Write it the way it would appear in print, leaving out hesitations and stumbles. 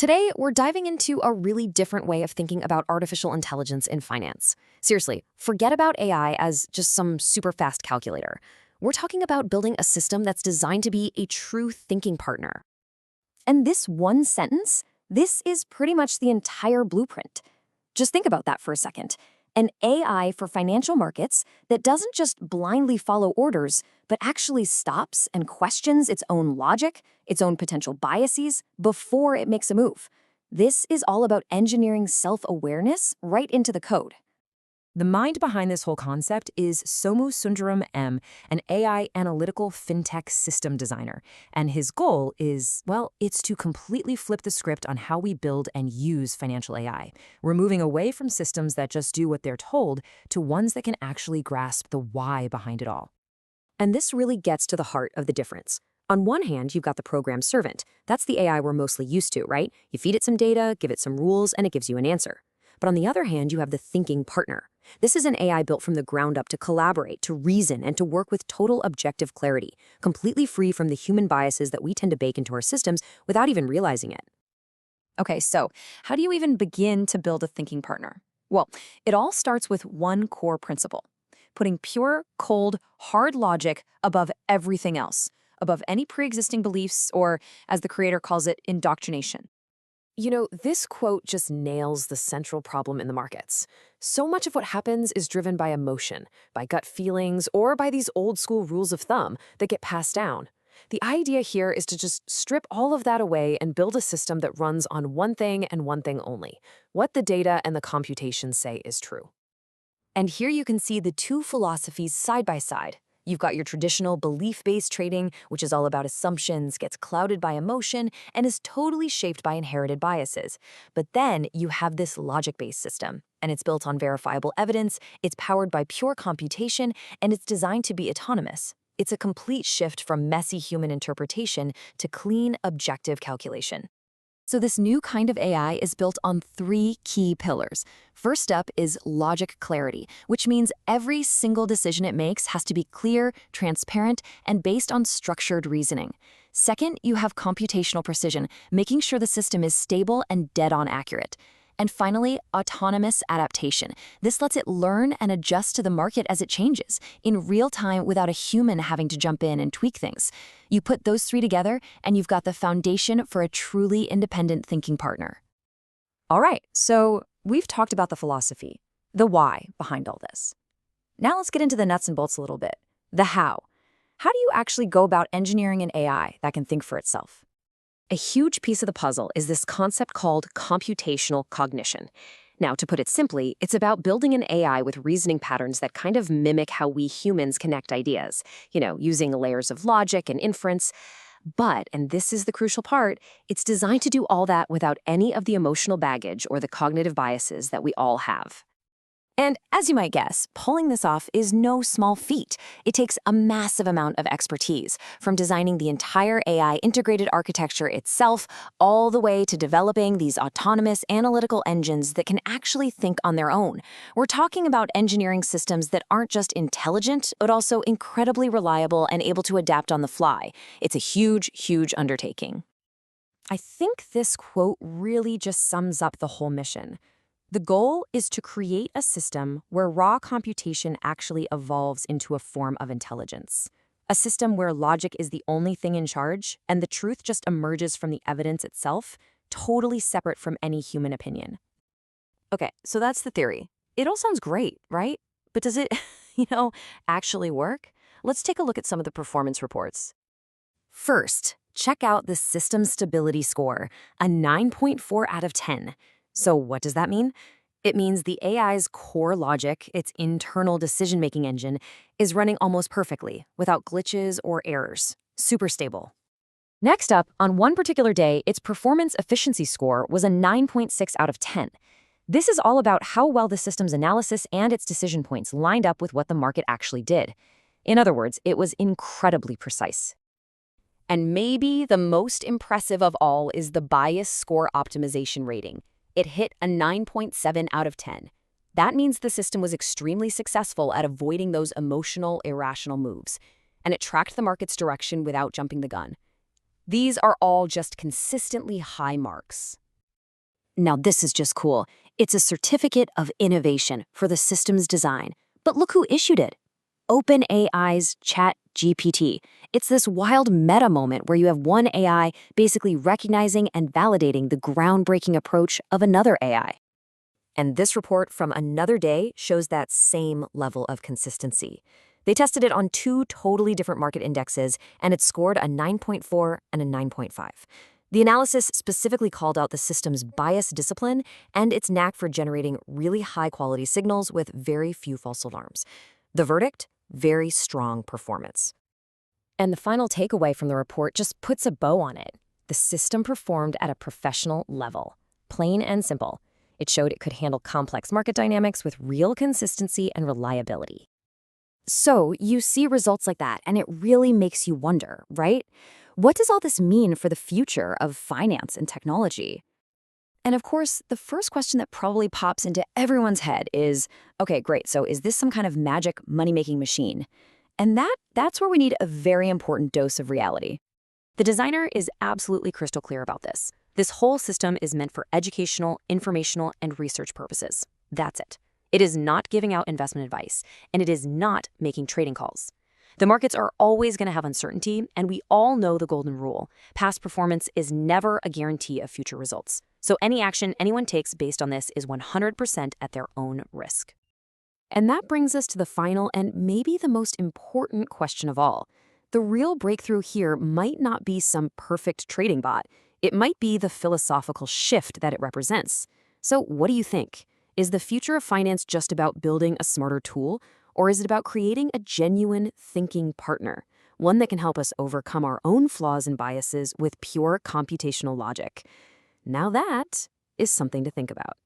Today, we're diving into a really different way of thinking about artificial intelligence in finance. Seriously, forget about AI as just some super fast calculator. We're talking about building a system that's designed to be a true thinking partner. And this one sentence, this is pretty much the entire blueprint. Just think about that for a second. An AI for financial markets that doesn't just blindly follow orders, but actually stops and questions its own logic, its own potential biases, before it makes a move. This is all about engineering self-awareness right into the code. The mind behind this whole concept is Somu Sundaram M., an AI analytical fintech system designer. And his goal is, well, it's to completely flip the script on how we build and use financial AI. We're moving away from systems that just do what they're told to ones that can actually grasp the why behind it all. And this really gets to the heart of the difference. On one hand, you've got the program servant. That's the AI we're mostly used to, right? You feed it some data, give it some rules, and it gives you an answer. But on the other hand, you have the thinking partner. This is an AI built from the ground up to collaborate, to reason, and to work with total objective clarity, completely free from the human biases that we tend to bake into our systems without even realizing it. Okay, so how do you even begin to build a thinking partner? Well, it all starts with one core principle: putting pure, cold, hard logic above everything else, above any pre-existing beliefs, or, as the creator calls it, indoctrination. You know, this quote just nails the central problem in the markets. So much of what happens is driven by emotion, by gut feelings, or by these old school rules of thumb that get passed down. The idea here is to just strip all of that away and build a system that runs on one thing and one thing only: what the data and the computations say is true. And here you can see the two philosophies side by side. You've got your traditional belief-based trading, which is all about assumptions, gets clouded by emotion, and is totally shaped by inherited biases. But then you have this logic-based system, and it's built on verifiable evidence, it's powered by pure computation, and it's designed to be autonomous. It's a complete shift from messy human interpretation to clean, objective calculation. So this new kind of AI is built on three key pillars. First up is logic clarity, which means every single decision it makes has to be clear, transparent, and based on structured reasoning. Second, you have computational precision, making sure the system is stable and dead-on accurate. And finally, autonomous adaptation. This lets it learn and adjust to the market as it changes, in real time without a human having to jump in and tweak things. You put those three together, and you've got the foundation for a truly independent thinking partner. All right, so we've talked about the philosophy, the why behind all this. Now let's get into the nuts and bolts a little bit. The how. How do you actually go about engineering an AI that can think for itself? A huge piece of the puzzle is this concept called computational cognition. Now, to put it simply, it's about building an AI with reasoning patterns that kind of mimic how we humans connect ideas, using layers of logic and inference. But, and this is the crucial part, it's designed to do all that without any of the emotional baggage or the cognitive biases that we all have. And as you might guess, pulling this off is no small feat. It takes a massive amount of expertise, from designing the entire AI integrated architecture itself, all the way to developing these autonomous analytical engines that can actually think on their own. We're talking about engineering systems that aren't just intelligent, but also incredibly reliable and able to adapt on the fly. It's a huge, huge undertaking. I think this quote really just sums up the whole mission. The goal is to create a system where raw computation actually evolves into a form of intelligence. A system where logic is the only thing in charge and the truth just emerges from the evidence itself, totally separate from any human opinion. Okay, so that's the theory. It all sounds great, right? But does it, actually work? Let's take a look at some of the performance reports. First, check out the system stability score, a 9.4 out of 10. So what does that mean? It means the AI's core logic, its internal decision-making engine, is running almost perfectly, without glitches or errors. Super stable. Next up, on one particular day, its performance efficiency score was a 9.6 out of 10. This is all about how well the system's analysis and its decision points lined up with what the market actually did. In other words, it was incredibly precise. And maybe the most impressive of all is the bias score optimization rating. It hit a 9.7 out of 10. That means the system was extremely successful at avoiding those emotional, irrational moves, and it tracked the market's direction without jumping the gun. These are all just consistently high marks. Now this is just cool. It's a certificate of innovation for the system's design. But look who issued it. OpenAI's ChatGPT. It's this wild meta moment where you have one AI basically recognizing and validating the groundbreaking approach of another AI. And this report from another day shows that same level of consistency. They tested it on two totally different market indexes, and it scored a 9.4 and a 9.5. The analysis specifically called out the system's bias discipline and its knack for generating really high-quality signals with very few false alarms. The verdict? Very strong performance. And the final takeaway from the report just puts a bow on it. The system performed at a professional level. Plain and simple. It showed it could handle complex market dynamics with real consistency and reliability. So you see results like that, and it really makes you wonder, right? What does all this mean for the future of finance and technology? And of course, the first question that probably pops into everyone's head is, okay, great, so is this some kind of magic money-making machine? And that's where we need a very important dose of reality. The designer is absolutely crystal clear about this. This whole system is meant for educational, informational, and research purposes. That's it. It is not giving out investment advice, and it is not making trading calls. The markets are always going to have uncertainty, and we all know the golden rule. Past performance is never a guarantee of future results. So any action anyone takes based on this is 100% at their own risk. And that brings us to the final and maybe the most important question of all. The real breakthrough here might not be some perfect trading bot. It might be the philosophical shift that it represents. So what do you think? Is the future of finance just about building a smarter tool? Or is it about creating a genuine thinking partner, one that can help us overcome our own flaws and biases with pure computational logic? Now that is something to think about.